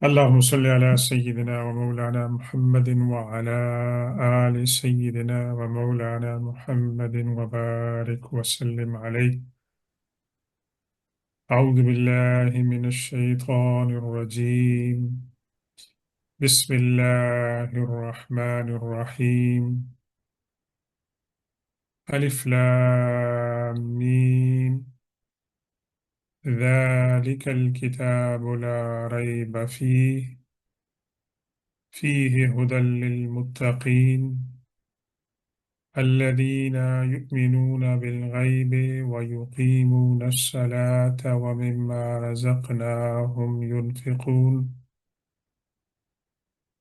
اللهم صل على سيدنا ومولانا محمد وعلى آل سيدنا ومولانا محمد وبارك وسلم عليه. أعوذ بالله من الشيطان الرجيم. بسم الله الرحمن الرحيم. ألف لام ميم. ذلك الكتاب لا ريب فيه هدى للمتقين الذين يؤمنون بالغيب ويقيمون الصلاة ومما رزقناهم ينفقون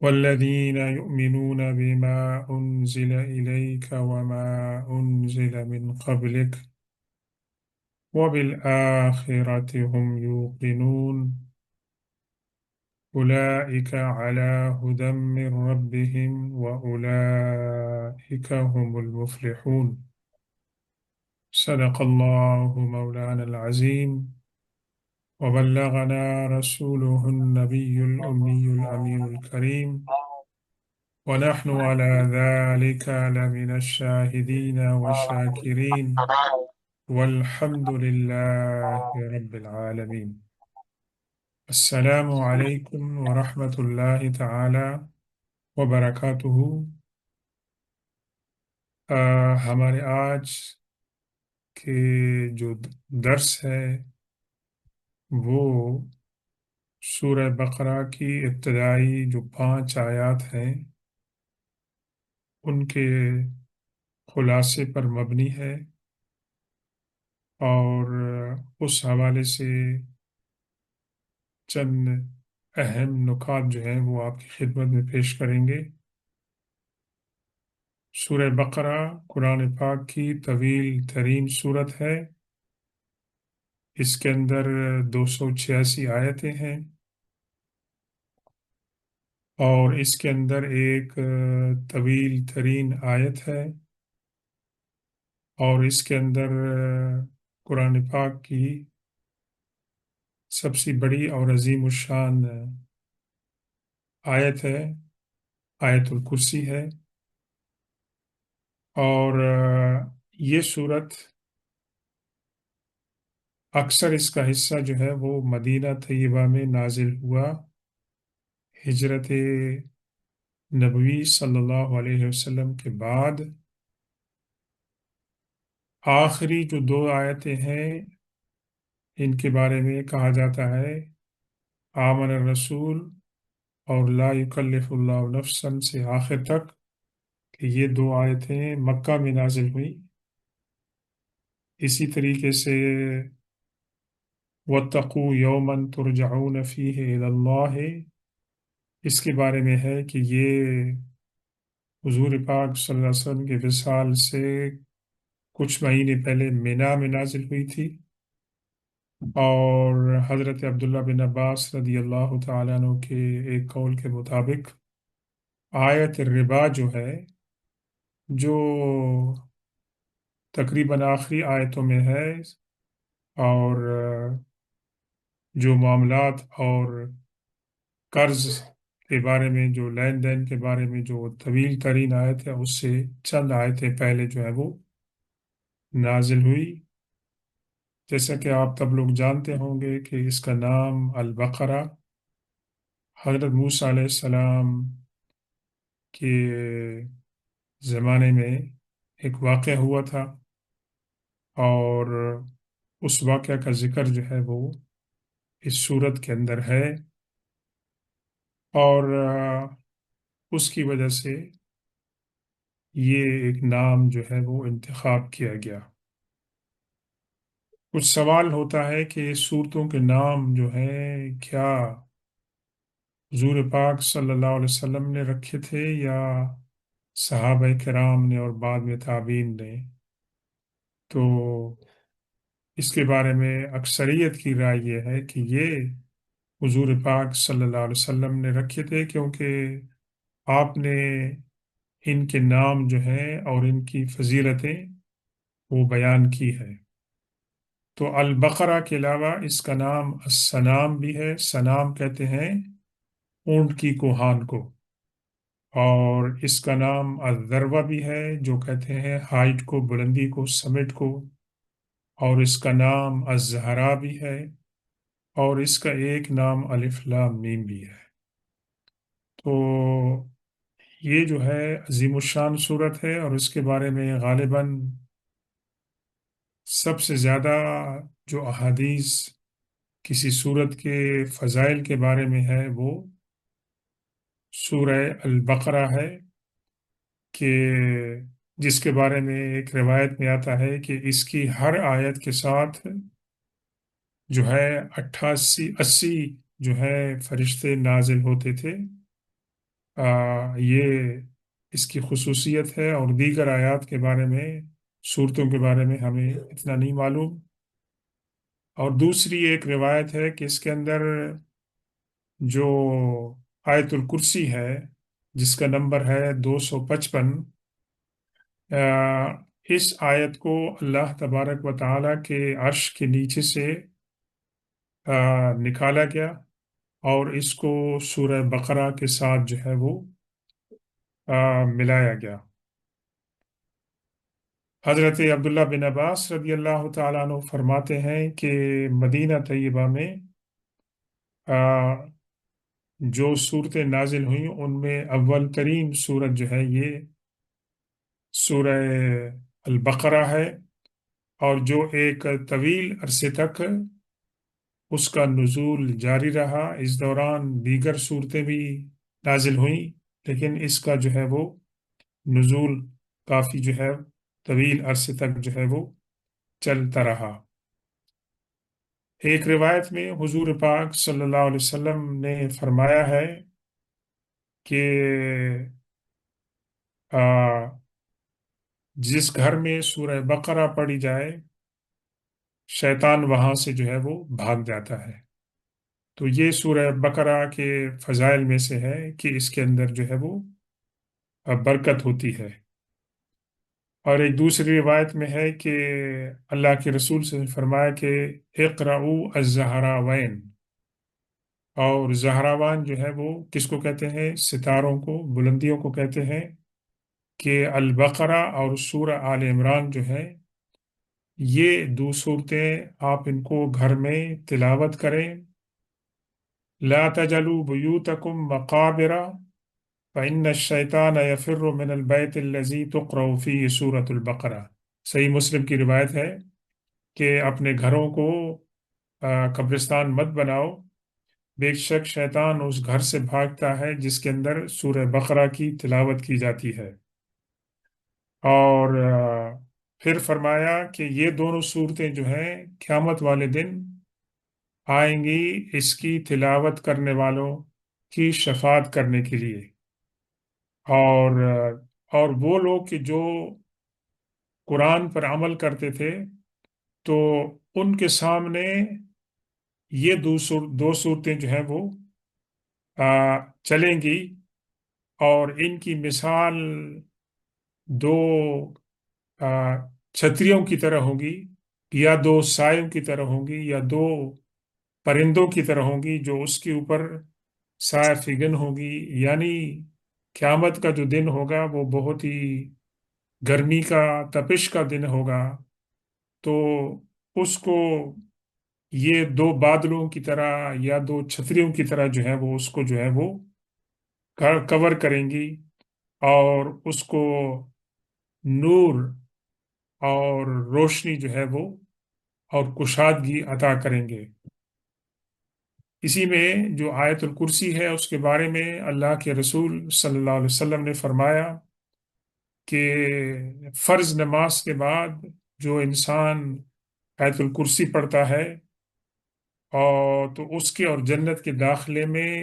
والذين يؤمنون بما أنزل إليك وما أنزل من قبلك وبالآخرة هم يوقنون أولئك على هدى من ربهم وأولئك هم المفلحون. صدق الله مولانا العظيم وبلغنا رسوله النبي الأمي الأمين الكريم ونحن على ذلك لمن الشاهدين والشاكرين والحمد لله رب العالمين. السلام عليكم ورحمة الله تعالى وبرکاتہ. ہمارے آج کے جو درس ہے وہ سورہ بقرہ کی ابتدائی جو 5 آیات ہیں ان کے خلاصے پر مبنی ہے، اور اس حوالے سے چند اہم نکات جو ہیں وہ آپ کی خدمت میں پیش کریں گے. سورہ بقرہ قرآن پاک کی طویل ترین سورت ہے. اس کے اندر 286 آیتیں ہیں، اور اس کے اندر ایک طویل ترین آیت ہے، اور اس کے اندر قرآن پاک کی سب سے بڑی اور عظیم الشان آیت ہے، آیت الکرسی ہے. اور یہ صورت اکثر اس کا حصہ جو ہے وہ مدینہ طیبہ میں نازل ہوا ہجرت نبوی صلی اللہ علیہ وسلم کے بعد. آخری جو 2 آیتیں ہیں ان کے بارے میں کہا جاتا ہے آمن الرسول اور لا یکلف اللہ نفسا سے آخر تک، کہ یہ 2 آیتیں مکہ میں نازل ہوئی. اسی طریقے سے وَاتَّقُوا يَوْمًا تُرْجَعُونَ فِيهِ إِلَى اللَّهِ، اس کے بارے میں ہے کہ یہ حضور پاک صلی اللہ علیہ وسلم کے وصال سے کچھ مہینے پہلے مینا میں نازل ہوئی تھی، اور حضرت عبداللہ بن عباس رضی اللہ تعالیٰ عنہ کے ایک قول کے مطابق آیت الربا جو ہے، جو تقریباً آخری آیتوں میں ہے، اور جو معاملات اور قرض کے بارے میں، جو لین دین کے بارے میں جو طویل ترین آیت ہے، اس سے چند آیتیں پہلے جو ہے وہ نازل ہوئی. جیسا کہ آپ تب لوگ جانتے ہوں گے کہ اس کا نام البقرہ حضرت موسیٰ علیہ السلام کے زمانے میں ایک واقعہ ہوا تھا، اور اس واقعہ کا ذکر جو ہے وہ اس صورت کے اندر ہے، اور اس کی وجہ سے یہ ایک نام جو ہے وہ انتخاب کیا گیا. کچھ سوال ہوتا ہے کہ صورتوں کے نام جو ہیں کیا حضور پاک صلی اللہ علیہ وسلم نے رکھے تھے یا صحابہ کرام نے اور بعد میں تابعین نے؟ تو اس کے بارے میں اکثریت کی رائے یہ ہے کہ یہ حضور پاک صلی اللہ علیہ وسلم نے رکھے تھے، کیونکہ آپ نے ان کے نام جو ہیں اور ان کی فضیلتیں وہ بیان کی ہے. تو البقرہ کے علاوہ اس کا نام السنام بھی ہے. سنام کہتے ہیں اونٹ کی کوہان کو، اور اس کا نام الذروہ بھی ہے، جو کہتے ہیں ہائٹ کو، بلندی کو، سمٹ کو، اور اس کا نام الزہرا بھی ہے، اور اس کا ایک نام الف لام میم بھی ہے۔ تو یہ جو ہے عظیم الشان صورت ہے، اور اس کے بارے میں غالباً سب سے زیادہ جو احادیث کسی صورت کے فضائل کے بارے میں ہے وہ سورہ البقرہ ہے، کہ جس کے بارے میں ایک روایت میں آتا ہے کہ اس کی ہر آیت کے ساتھ جو ہے 88 80 جو ہے فرشتے نازل ہوتے تھے۔ یہ اس کی خصوصیت ہے، اور دیگر آیات کے بارے میں، صورتوں کے بارے میں ہمیں اتنا نہیں معلوم۔ اور دوسری ایک روایت ہے کہ اس کے اندر جو آیت الکرسی ہے، جس کا نمبر ہے 255، اس آیت کو اللہ تبارک و تعالیٰ کے عرش کے نیچے سے نکالا گیا، اور اس کو سورہ بقرہ کے ساتھ جو ہے وہ ملایا گیا۔ حضرت عبداللہ بن عباس رضی اللہ تعالیٰ عنہ فرماتے ہیں کہ مدینہ طیبہ میں جو صورتیں نازل ہوئیں ان میں اول ترین صورت جو ہے یہ سورہ البقرہ ہے، اور جو ایک طویل عرصے تک اس کا نزول جاری رہا۔ اس دوران دیگر صورتیں بھی نازل ہوئیں، لیکن اس کا جو ہے وہ نزول کافی جو ہے طویل عرصے تک جو ہے وہ چلتا رہا۔ ایک روایت میں حضور پاک صلی اللہ علیہ وسلم نے فرمایا ہے کہ جس گھر میں سورہ بقرہ پڑھی جائے، شیطان وہاں سے جو ہے وہ بھاگ جاتا ہے۔ تو یہ سورہ بقرہ کے فضائل میں سے ہے کہ اس کے اندر جو ہے وہ برکت ہوتی ہے۔ اور ایک دوسری روایت میں ہے کہ اللہ کے رسول سے فرمایا کہ اقرؤوا الزہراوین، اور زہراوان جو ہے وہ کس کو کہتے ہیں؟ ستاروں کو، بلندیوں کو کہتے ہیں، کہ البقرہ اور سورہ آل عمران جو ہے یہ دو صورتیں آپ ان کو گھر میں تلاوت کریں۔ لا تجلوا بیوتکم مقابر فإن الشیطان یفر من البیت الذی تقرأ فیہ سورۃ البقرہ۔ صحیح مسلم کی روایت ہے کہ اپنے گھروں کو قبرستان مت بناؤ، بے شک شیطان اس گھر سے بھاگتا ہے جس کے اندر سورہ بقرہ کی تلاوت کی جاتی ہے۔ اور پھر فرمایا کہ یہ دونوں صورتیں جو ہیں قیامت والے دن آئیں گی اس کی تلاوت کرنے والوں کی شفاعت کرنے کے لیے، اور وہ لوگ کہ جو قرآن پر عمل کرتے تھے تو ان کے سامنے یہ دو صورتیں جو ہیں وہ چلیں گی، اور ان کی مثال دو چھتریوں کی طرح ہوں گی، یا دو سایوں کی طرح ہوں گی، یا دو پرندوں کی طرح ہوں گی جو اس کے اوپر سایہ فگن ہوگی۔ یعنی قیامت کا جو دن ہوگا وہ بہت ہی گرمی کا، تپش کا دن ہوگا، تو اس کو یہ دو بادلوں کی طرح یا دو چھتریوں کی طرح جو ہے وہ اس کو جو ہے وہ کور کریں گی، اور اس کو نور اور روشنی جو ہے وہ اور کشادگی عطا کریں گے۔ اسی میں جو آیت الکرسی ہے اس کے بارے میں اللہ کے رسول صلی اللہ علیہ وسلم نے فرمایا کہ فرض نماز کے بعد جو انسان آیت الکرسی پڑھتا ہے، اور تو اس کے اور جنت کے داخلے میں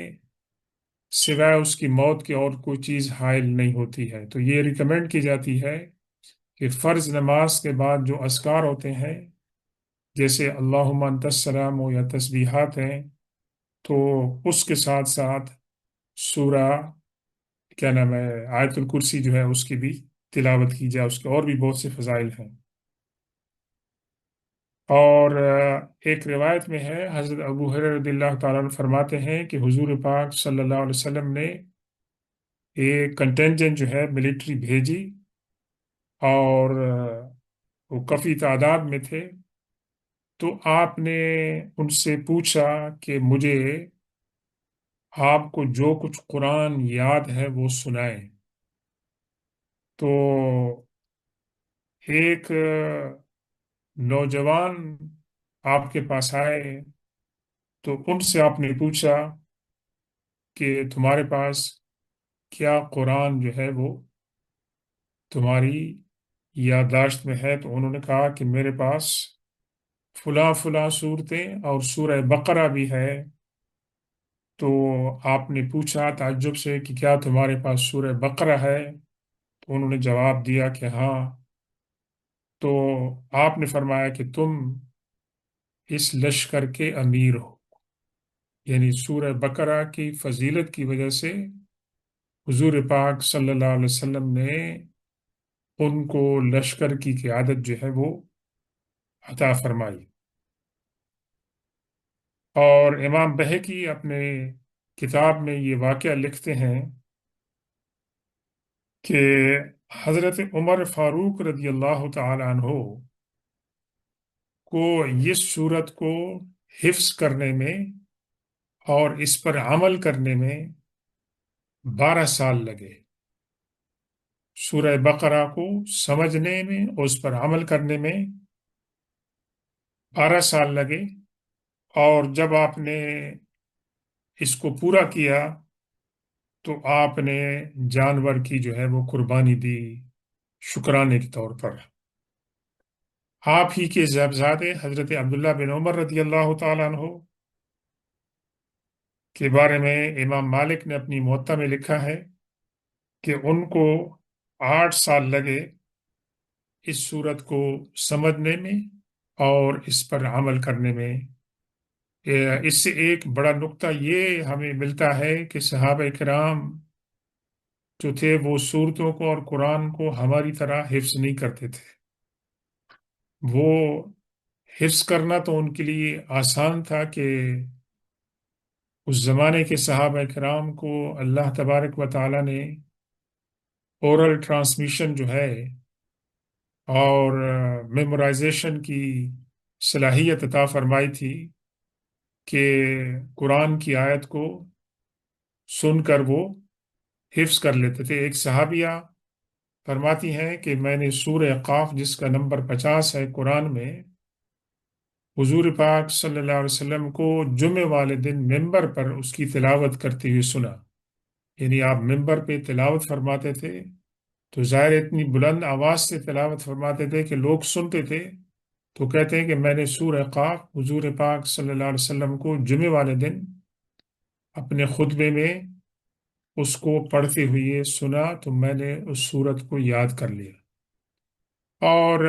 سوائے اس کی موت کے اور کوئی چیز حائل نہیں ہوتی ہے۔ تو یہ ریکمینڈ کی جاتی ہے کہ فرض نماز کے بعد جو اذکار ہوتے ہیں، جیسے اللہم انت السلام ہو یا تسبیحات ہیں، تو اس کے ساتھ ساتھ سورہ کیا نام ہے آیت الکرسی جو ہے اس کی بھی تلاوت کی جائے، اس کے اور بھی بہت سے فضائل ہیں۔ اور ایک روایت میں ہے، حضرت ابو ہریرہ رضی اللہ تعالیٰ عنہ فرماتے ہیں کہ حضور پاک صلی اللہ علیہ وسلم نے ایک کنٹینجنٹ جو ہے ملٹری بھیجی، اور وہ کافی تعداد میں تھے، تو آپ نے ان سے پوچھا کہ مجھے آپ کو جو کچھ قرآن یاد ہے وہ سنائیں۔ تو ایک نوجوان آپ کے پاس آئے، تو ان سے آپ نے پوچھا کہ تمہارے پاس کیا قرآن جو ہے وہ تمہاری یادداشت میں ہے؟ تو انہوں نے کہا کہ میرے پاس فلاں فلاں صورتیں اور سورہ بقرہ بھی ہے۔ تو آپ نے پوچھا تعجب سے کہ کیا تمہارے پاس سورہ بقرہ ہے؟ تو انہوں نے جواب دیا کہ ہاں۔ تو آپ نے فرمایا کہ تم اس لشکر کے امیر ہو، یعنی سورہ بقرہ کی فضیلت کی وجہ سے حضور پاک صلی اللہ علیہ وسلم نے ان کو لشکر کی قیادت جو ہے وہ عطا فرمائی۔ اور امام بہقی اپنے کتاب میں یہ واقعہ لکھتے ہیں کہ حضرت عمر فاروق رضی اللہ تعالی عنہ کو اس صورت کو حفظ کرنے میں اور اس پر عمل کرنے میں 12 سال لگے۔ سورہ بقرہ کو سمجھنے میں اور اس پر عمل کرنے میں 12 سال لگے، اور جب آپ نے اس کو پورا کیا تو آپ نے جانور کی جو ہے وہ قربانی دی شکرانے کے طور پر۔ آپ ہی کے صاحبزادے حضرت عبداللہ بن عمر رضی اللہ تعالیٰ عنہ کے بارے میں امام مالک نے اپنی موطا میں لکھا ہے کہ ان کو 8 سال لگے اس صورت کو سمجھنے میں اور اس پر عمل کرنے میں۔ اس سے ایک بڑا نقطہ یہ ہمیں ملتا ہے کہ صحابہ کرام جو تھے وہ صورتوں کو اور قرآن کو ہماری طرح حفظ نہیں کرتے تھے۔ وہ حفظ کرنا تو ان کے لیے آسان تھا کہ اس زمانے کے صحابہ کرام کو اللہ تبارک و تعالیٰ نے اورل ٹرانسمیشن جو ہے اور میمورائزیشن کی صلاحیت عطا فرمائی تھی کہ قرآن کی آیت کو سن کر وہ حفظ کر لیتے تھے۔ ایک صحابیہ فرماتی ہیں کہ میں نے سورہ قاف جس کا نمبر 50 ہے قرآن میں، حضور پاک صلی اللہ علیہ وسلم کو جمعے والے دن ممبر پر اس کی تلاوت کرتے ہوئے سنا۔ یعنی آپ ممبر پہ تلاوت فرماتے تھے تو ظاہر اتنی بلند آواز سے تلاوت فرماتے تھے کہ لوگ سنتے تھے، تو کہتے ہیں کہ میں نے سورہ قاف حضور پاک صلی اللہ علیہ وسلم کو جمعے والے دن اپنے خطبے میں اس کو پڑھتے ہوئے سنا، تو میں نے اس سورت کو یاد کر لیا۔ اور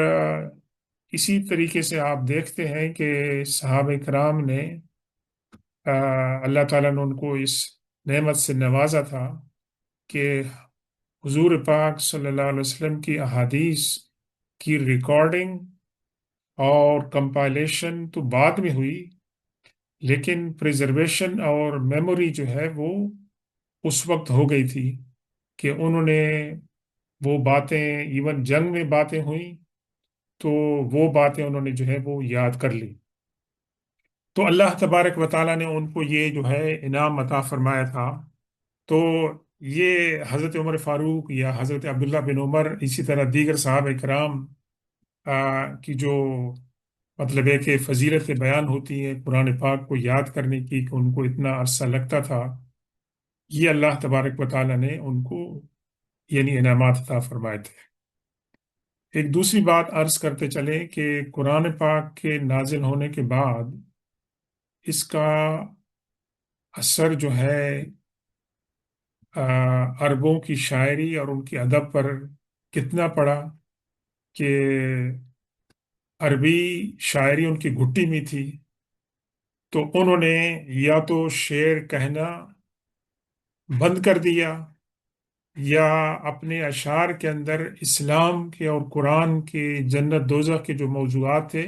اسی طریقے سے آپ دیکھتے ہیں کہ صحابہ کرام نے اللہ تعالیٰ نے ان کو اس نعمت سے نوازا تھا کہ حضور پاک صلی اللہ علیہ وسلم کی احادیث کی ریکارڈنگ اور کمپائلیشن تو بعد میں ہوئی، لیکن پریزرویشن اور میموری جو ہے وہ اس وقت ہو گئی تھی کہ انہوں نے وہ باتیں، ایون جنگ میں باتیں ہوئیں تو وہ باتیں انہوں نے جو ہے وہ یاد کر لی۔ تو اللہ تبارک و تعالیٰ نے ان کو یہ جو ہے انعام عطا فرمایا تھا۔ تو یہ حضرت عمر فاروق یا حضرت عبداللہ بن عمر، اسی طرح دیگر صحابہ کرام کی جو مطلب ہے کہ فضیلت بیان ہوتی ہے قرآن پاک کو یاد کرنے کی، کہ ان کو اتنا عرصہ لگتا تھا، یہ اللہ تبارک و تعالیٰ نے ان کو یعنی انعامات عطا فرمائے تھے۔ ایک دوسری بات عرض کرتے چلیں کہ قرآن پاک کے نازل ہونے کے بعد اس کا اثر جو ہے عربوں کی شاعری اور ان کے ادب پر کتنا پڑا کہ عربی شاعری ان کی گھٹی میں تھی، تو انہوں نے یا تو شعر کہنا بند کر دیا، یا اپنے اشعار کے اندر اسلام کے اور قرآن کے جنت دوزخ کے جو موضوعات تھے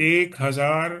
1000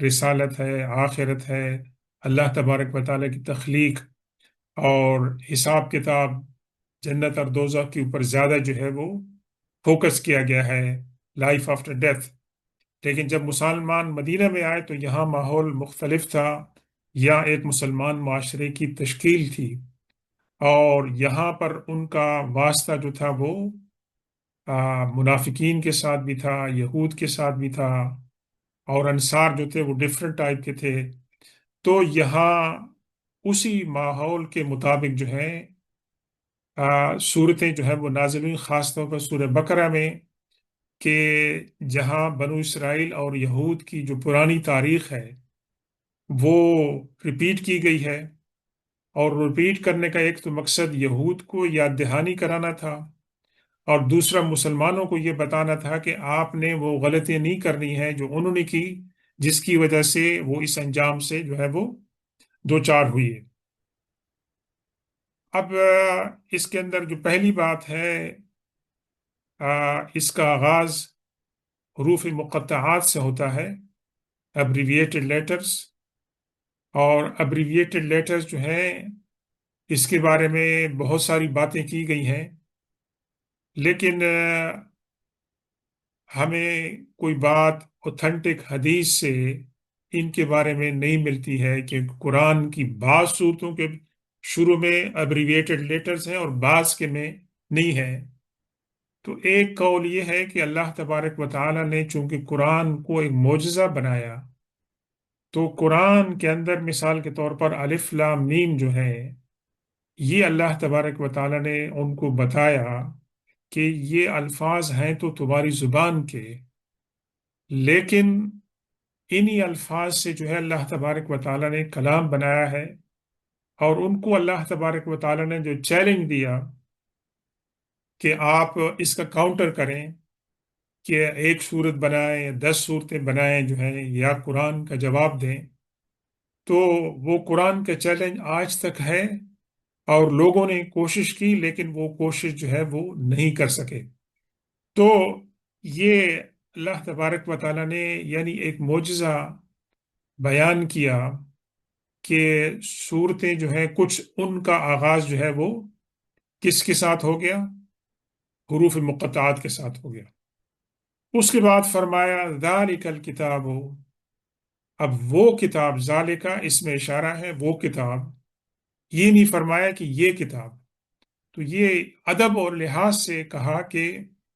رسالت ہے، آخرت ہے، اللہ تبارک و تعالیٰ کی تخلیق اور حساب کتاب، جنت اور دوزخ کے اوپر زیادہ جو ہے وہ فوکس کیا گیا ہے، لائف آفٹر ڈیتھ۔ لیکن جب مسلمان مدینہ میں آئے تو یہاں ماحول مختلف تھا، یا ایک مسلمان معاشرے کی تشکیل تھی، اور یہاں پر ان کا واسطہ جو تھا وہ منافقین کے ساتھ بھی تھا، یہود کے ساتھ بھی تھا، اور انصار جو تھے وہ ڈفرنٹ ٹائپ کے تھے۔ تو یہاں اسی ماحول کے مطابق جو ہے صورتیں جو ہے وہ نازل ہوئی، خاص طور پر سورہ بقرہ میں، کہ جہاں بنو اسرائیل اور یہود کی جو پرانی تاریخ ہے وہ ریپیٹ کی گئی ہے، اور ریپیٹ کرنے کا ایک تو مقصد یہود کو یاد دہانی کرانا تھا، اور دوسرا مسلمانوں کو یہ بتانا تھا کہ آپ نے وہ غلطیاں نہیں کرنی ہیں جو انہوں نے کی، جس کی وجہ سے وہ اس انجام سے جو ہے وہ دوچار ہوئی ہے۔ اب اس کے اندر جو پہلی بات ہے، اس کا آغاز حروف مقطعات سے ہوتا ہے، ابریویٹڈ لیٹرز، اور ابریویٹڈ لیٹرز جو ہیں اس کے بارے میں بہت ساری باتیں کی گئی ہیں، لیکن ہمیں کوئی بات اوتھینٹک حدیث سے ان کے بارے میں نہیں ملتی ہے کہ قرآن کی بعض صورتوں کے شروع میں ابریویٹڈ لیٹرز ہیں اور بعض کے میں نہیں ہیں۔ تو ایک قول یہ ہے کہ اللہ تبارک و تعالیٰ نے چونکہ قرآن کو ایک معجزہ بنایا، تو قرآن کے اندر مثال کے طور پر الف لام میم جو ہے، یہ اللہ تبارک و تعالیٰ نے ان کو بتایا کہ یہ الفاظ ہیں تو تمہاری زبان کے، لیکن انہی الفاظ سے جو ہے اللہ تبارک و تعالیٰ نے کلام بنایا ہے، اور ان کو اللہ تبارک و تعالیٰ نے جو چیلنج دیا کہ آپ اس کا کاؤنٹر کریں، کہ ایک صورت بنائیں یا 10 صورتیں بنائیں جو ہیں، یا قرآن کا جواب دیں، تو وہ قرآن کا چیلنج آج تک ہے، اور لوگوں نے کوشش کی لیکن وہ کوشش جو ہے وہ نہیں کر سکے۔ تو یہ اللہ تبارک و تعالیٰ نے یعنی ایک معجزہ بیان کیا کہ صورتیں جو ہیں کچھ ان کا آغاز جو ہے وہ کس کے ساتھ ہو گیا، حروف مقطعات کے ساتھ ہو گیا۔ اس کے بعد فرمایا ذالک الکتاب، اب وہ کتاب، ذالکہ اس میں اشارہ ہے وہ کتاب، یہ نہیں فرمایا کہ یہ کتاب، تو یہ ادب اور لحاظ سے کہا کہ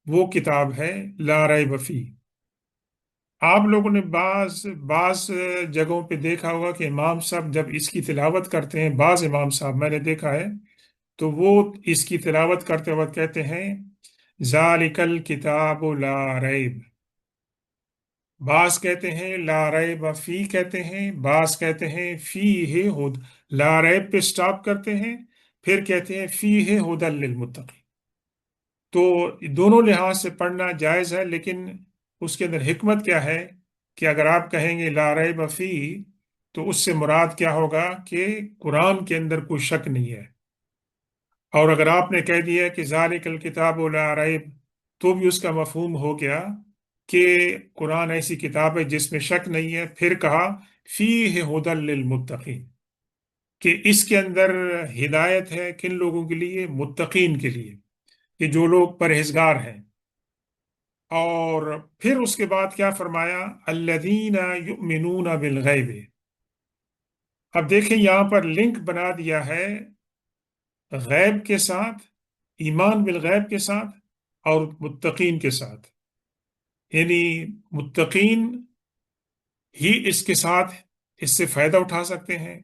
وہ کتاب ہے لا ریب فیہ۔ آپ لوگوں نے بعض بعض جگہوں پہ دیکھا ہوگا کہ امام صاحب جب اس کی تلاوت کرتے ہیں، بعض امام صاحب میں نے دیکھا ہے تو وہ اس کی تلاوت کرتے وقت کہتے ہیں ذالک الکتاب لا ریب، بعض کہتے ہیں لا ریب فی کہتے ہیں، بعض کہتے ہیں فیہ ہد، لا ریب پہ سٹاپ کرتے ہیں، پھر کہتے ہیں فیہ ہدی للمتقین۔ تو دونوں لحاظ سے پڑھنا جائز ہے، لیکن اس کے اندر حکمت کیا ہے کہ اگر آپ کہیں گے لا ریب فی، تو اس سے مراد کیا ہوگا کہ قرآن کے اندر کوئی شک نہیں ہے، اور اگر آپ نے کہہ دیا کہ ذالک الکتاب لا ریب، تو بھی اس کا مفہوم ہو گیا کہ قرآن ایسی کتاب ہے جس میں شک نہیں ہے۔ پھر کہا فیہ ہدی للمتقین، کہ اس کے اندر ہدایت ہے کن لوگوں کے لیے؟ متقین کے لیے، کہ جو لوگ پرہیزگار ہیں۔ اور پھر اس کے بعد کیا فرمایا؟ الذین یؤمنون بالغیب۔ اب دیکھیں یہاں پر لنک بنا دیا ہے غیب کے ساتھ، ایمان بالغیب کے ساتھ، اور متقین کے ساتھ، یعنی متقین ہی اس کے ساتھ اس سے فائدہ اٹھا سکتے ہیں،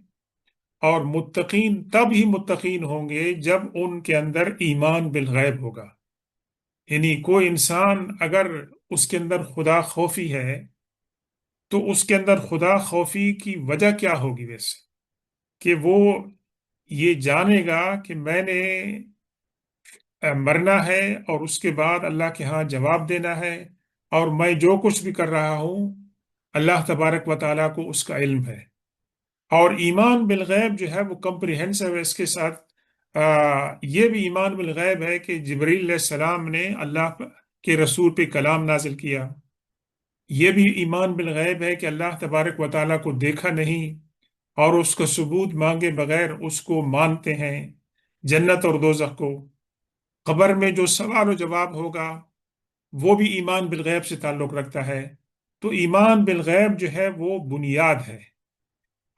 اور متقین تب ہی متقین ہوں گے جب ان کے اندر ایمان بالغیب ہوگا۔ یعنی کوئی انسان اگر اس کے اندر خدا خوفی ہے تو اس کے اندر خدا خوفی کی وجہ کیا ہوگی؟ ویسے کہ وہ یہ جانے گا کہ میں نے مرنا ہے اور اس کے بعد اللہ کے ہاں جواب دینا ہے، اور میں جو کچھ بھی کر رہا ہوں اللہ تبارک و تعالیٰ کو اس کا علم ہے۔ اور ایمان بالغیب جو ہے وہ کمپریہنسو ہے، اس کے ساتھ یہ بھی ایمان بالغیب ہے کہ جبریل علیہ السلام نے اللہ کے رسول پہ کلام نازل کیا، یہ بھی ایمان بالغیب ہے کہ اللہ تبارک و تعالیٰ کو دیکھا نہیں اور اس کا ثبوت مانگے بغیر اس کو مانتے ہیں، جنت اور دوزخ کو، قبر میں جو سوال و جواب ہوگا وہ بھی ایمان بالغیب سے تعلق رکھتا ہے۔ تو ایمان بالغیب جو ہے وہ بنیاد ہے،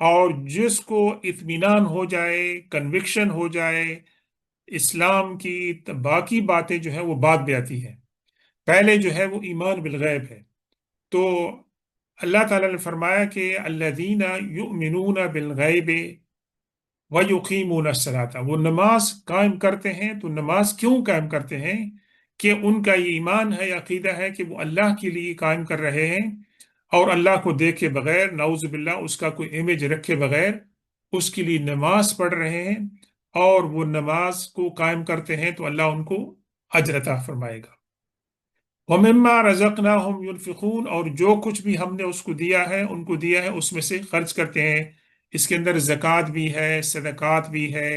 اور جس کو اطمینان ہو جائے، کنوکشن ہو جائے اسلام کی، باقی باتیں جو ہے وہ بعد میں آتی ہیں، پہلے جو ہے وہ ایمان بالغیب ہے۔ تو اللہ تعالیٰ نے فرمایا کہ الذین یؤمنون بالغیب وَيُقِيمُونَ الصَّلَاةَ، وہ نماز قائم کرتے ہیں۔ تو نماز کیوں قائم کرتے ہیں؟ کہ ان کا یہ ایمان ہے، عقیدہ ہے کہ وہ اللہ کے لیے قائم کر رہے ہیں، اور اللہ کو دیکھے بغیر، نعوذ باللہ اس کا کوئی امیج رکھے بغیر اس کے لیے نماز پڑھ رہے ہیں، اور وہ نماز کو قائم کرتے ہیں تو اللہ ان کو اجر عطا فرمائے گا۔ وَمِمَّا رَزَقْنَاهُمْ يُنْفِقُونَ، اور جو کچھ بھی ہم نے اس کو دیا ہے، ان کو دیا ہے، اس میں سے خرچ کرتے ہیں۔ اس کے اندر زکوٰۃ بھی ہے، صدقات بھی ہے۔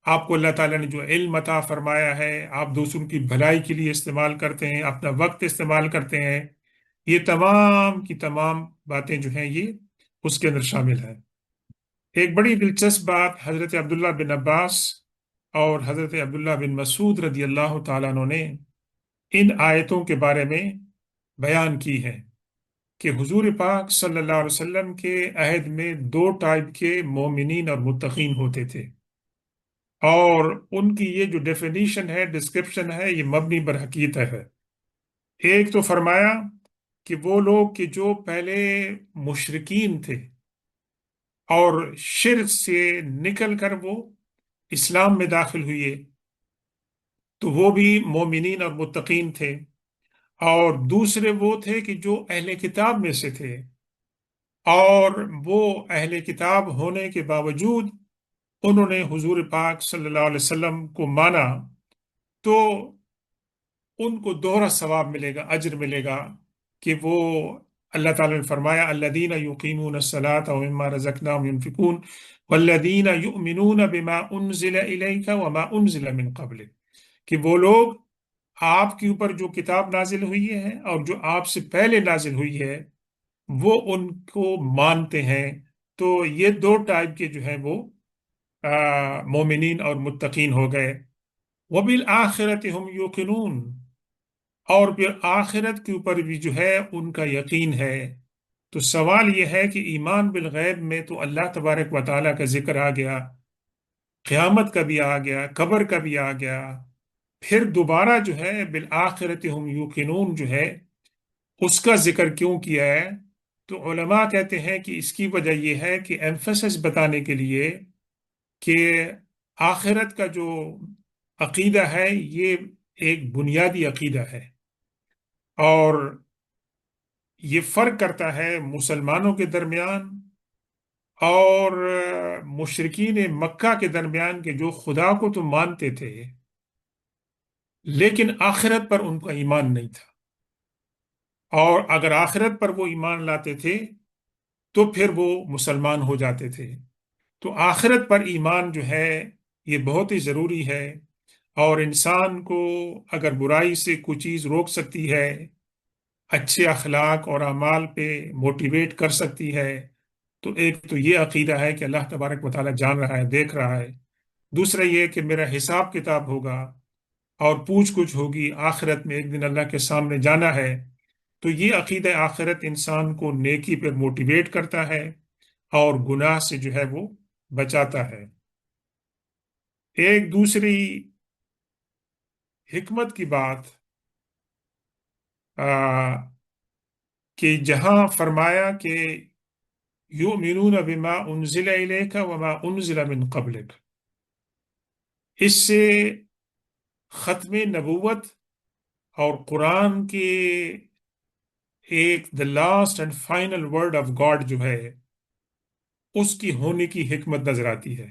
آپ کو اللہ تعالیٰ نے جو علم عطا فرمایا ہے، آپ دوسروں کی بھلائی کے لیے استعمال کرتے ہیں، اپنا وقت استعمال کرتے ہیں، یہ تمام کی تمام باتیں جو ہیں یہ اس کے اندر شامل ہیں۔ ایک بڑی دلچسپ بات حضرت عبداللہ بن عباس اور حضرت عبداللہ بن مسعود رضی اللہ تعالیٰ عنہ نے ان آیتوں کے بارے میں بیان کی ہے کہ حضور پاک صلی اللہ علیہ وسلم کے عہد میں دو ٹائپ کے مومنین اور متقین ہوتے تھے، اور ان کی یہ جو ڈیفینیشن ہے، ڈسکرپشن ہے، یہ مبنی بر حقیقت ہے۔ ایک تو فرمایا کہ وہ لوگ کہ جو پہلے مشرکین تھے اور شرک سے نکل کر وہ اسلام میں داخل ہوئے، تو وہ بھی مومنین اور متقین تھے۔ اور دوسرے وہ تھے کہ جو اہل کتاب میں سے تھے، اور وہ اہل کتاب ہونے کے باوجود انہوں نے حضور پاک صلی اللہ علیہ وسلم کو مانا، تو ان کو دوہرا ثواب ملے گا، اجر ملے گا، کہ وہ اللہ تعالیٰ نے فرمایا الذین یقیمون الصلاۃ ومما رزقناہم ینفقون والذین یؤمنون بما انزل الیک وما انزل من قبلک، کہ وہ لوگ آپ کے اوپر جو کتاب نازل ہوئی ہے اور جو آپ سے پہلے نازل ہوئی ہے وہ ان کو مانتے ہیں۔ تو یہ دو ٹائپ کے جو ہیں وہ مومنین اور متقین ہو گئے۔ وَبِالْآخِرَةِ هُمْ يُوقِنُونَ، اور پھر آخرت کے اوپر بھی جو ہے ان کا یقین ہے۔ تو سوال یہ ہے کہ ایمان بالغیب میں تو اللہ تبارک و تعالیٰ کا ذکر آ گیا، قیامت کا بھی آ گیا، قبر کا بھی آ گیا، پھر دوبارہ جو ہے بالآخرت ہم یوقنون جو ہے اس کا ذکر کیوں کیا ہے؟ تو علماء کہتے ہیں کہ اس کی وجہ یہ ہے کہ ایمفیسس بتانے کے لیے کہ آخرت کا جو عقیدہ ہے یہ ایک بنیادی عقیدہ ہے، اور یہ فرق کرتا ہے مسلمانوں کے درمیان اور مشرکین مکہ کے درمیان، کہ جو خدا کو تو مانتے تھے لیکن آخرت پر ان کا ایمان نہیں تھا، اور اگر آخرت پر وہ ایمان لاتے تھے تو پھر وہ مسلمان ہو جاتے تھے۔ تو آخرت پر ایمان جو ہے یہ بہت ہی ضروری ہے، اور انسان کو اگر برائی سے کوئی چیز روک سکتی ہے، اچھے اخلاق اور اعمال پہ موٹیویٹ کر سکتی ہے، تو ایک تو یہ عقیدہ ہے کہ اللہ تبارک و تعالیٰ جان رہا ہے، دیکھ رہا ہے۔ دوسرا یہ کہ میرا حساب کتاب ہوگا اور پوچھ گچھ ہوگی، آخرت میں ایک دن اللہ کے سامنے جانا ہے۔ تو یہ عقیدہ آخرت انسان کو نیکی پر موٹیویٹ کرتا ہے اور گناہ سے جو ہے وہ بچاتا ہے۔ ایک دوسری حکمت کی بات کہ جہاں فرمایا کہ یؤمنون بما انزل الیک وما انزل من قبلک، اس سے ختم نبوت اور قرآن کے ایک the last and final word of God جو ہے اس کی ہونے کی حکمت نظر آتی ہے۔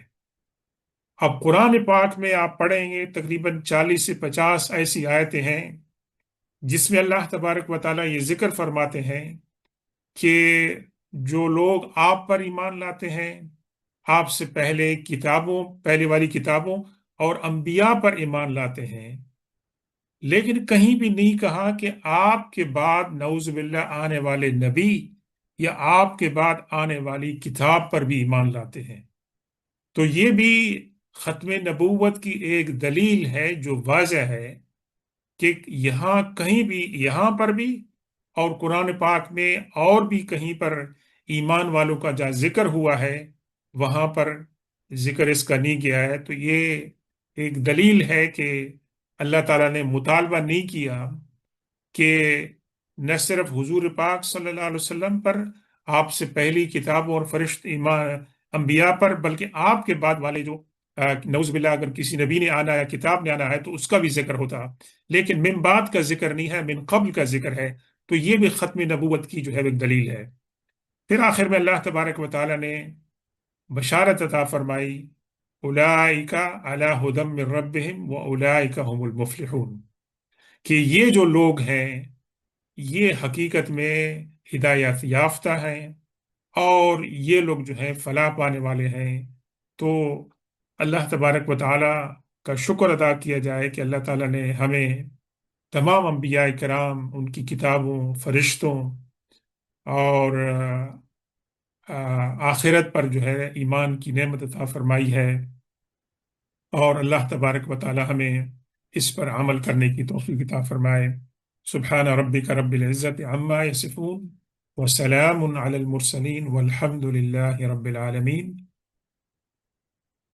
اب قرآن پاک میں آپ پڑھیں گے تقریباً 40 سے 50 ایسی آیتیں ہیں جس میں اللہ تبارک و تعالیٰ یہ ذکر فرماتے ہیں کہ جو لوگ آپ پر ایمان لاتے ہیں، آپ سے پہلے کتابوں، پہلے والی کتابوں اور انبیاء پر ایمان لاتے ہیں، لیکن کہیں بھی نہیں کہا کہ آپ کے بعد نعوذ باللہ آنے والے نبی یا آپ کے بعد آنے والی کتاب پر بھی ایمان لاتے ہیں۔ تو یہ بھی ختم نبوت کی ایک دلیل ہے جو واضح ہے کہ یہاں کہیں بھی، یہاں پر بھی اور قرآن پاک میں اور بھی کہیں پر ایمان والوں کا جہاں ذکر ہوا ہے وہاں پر ذکر اس کا نہیں کیا ہے۔ تو یہ ایک دلیل ہے کہ اللہ تعالیٰ نے مطالبہ نہیں کیا کہ نہ صرف حضور پاک صلی اللہ علیہ وسلم پر، آپ سے پہلی کتابوں اور فرشت ایمان انبیاء پر، بلکہ آپ کے بعد والے جو نعوذ باللہ اگر کسی نبی نے آنا ہے، کتاب نے آنا ہے تو اس کا بھی ذکر ہوتا، لیکن من بعد کا ذکر نہیں ہے، من قبل کا ذکر ہے۔ تو یہ بھی ختم نبوت کی جو ہے ایک دلیل ہے۔ پھر آخر میں اللہ تبارک و تعالیٰ نے بشارت عطا فرمائی، اولئک علی ھدی من ربہم واولئک ھم المفلحون، کہ یہ جو لوگ ہیں یہ حقیقت میں ہدایت یافتہ ہیں اور یہ لوگ جو ہیں فلاح پانے والے ہیں۔ تو اللہ تبارک و تعالیٰ کا شکر ادا کیا جائے کہ اللہ تعالیٰ نے ہمیں تمام انبیاء کرام، ان کی کتابوں، فرشتوں اور آخرت پر جو ہے ایمان کی نعمت عطا فرمائی ہے، اور اللہ تبارک و تعالی ہمیں اس پر عمل کرنے کی توفیق عطا فرمائے۔ سبحان ربک رب العزت عما یصفون وسلام علی المرسلین والحمد للہ رب العالمین۔